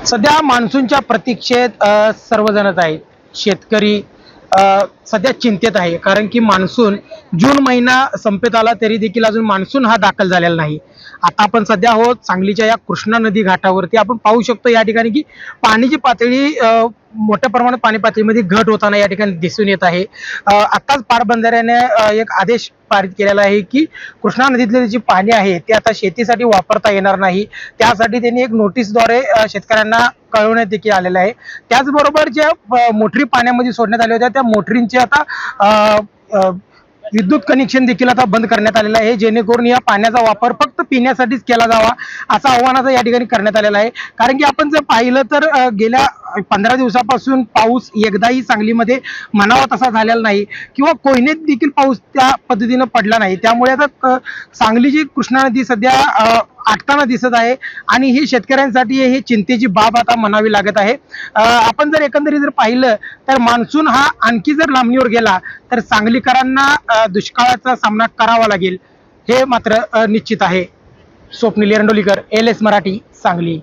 सध्या मान्सूनच्या प्रतीक्षेत सर्वजणच आहेत. शेतकरी सध्या चिंतेत आहे, कारण की मान्सून जून महिना संपत आला तरी देखील अजून मान्सून हा दाखल झालेला नाही. आता आपण सध्या आहोत सांगलीच्या या कृष्णा नदी घाटावरती. आपण पाहू शकतो या ठिकाणी की पाण्याची पातळी मोठ्या प्रमाणात पाणी पातळीमध्ये घट होताना या ठिकाणी दिसून येत आहे. आताच पाटबंधाऱ्याने एक आदेश पारित केलेला आहे की कृष्णा नदीतले जे पाणी आहे ते आता शेतीसाठी वापरता येणार नाही. त्यासाठी त्यांनी एक नोटीसद्वारे शेतकऱ्यांना कळवण्यात देखील आलेलं आहे. त्याचबरोबर ज्या मोटरी पाण्यामध्ये सोडण्यात आल्या होत्या त्या मोटरींचे आता विद्युत कनेक्शन देखील आता बंद करण्यात आलेलं आहे, जेणेकरून या पाण्याचा वापर फक्त पिण्यासाठीच केला जावा असं आव्हान आता या ठिकाणी करण्यात आलेलं आहे. कारण की आपण जर पाहिलं तर गेल्या 15 दिवसापासून पाऊस एकदाही सांगलीमध्ये म्हणावा तसा झालेला नाही किंवा कोयनेत देखील पाऊस त्या पद्धतीनं पडला नाही. त्यामुळे आता सांगलीची कृष्णा नदी सध्या आटताना दिसत आहे आणि ही शेतकऱ्यांसाठी ही चिंतेची बाब आता म्हणावी लागत आहे. आपण जर एकंदरीत जर पाहिलं तर मान्सून हा आणखी जर लांबणीवर गेला तर सांगलीकरांना दुष्काळाचा सामना करावा लागेल, हे मात्र निश्चित आहे. स्वप्नील एरंडोलीकर, LS मराठी, सांगली.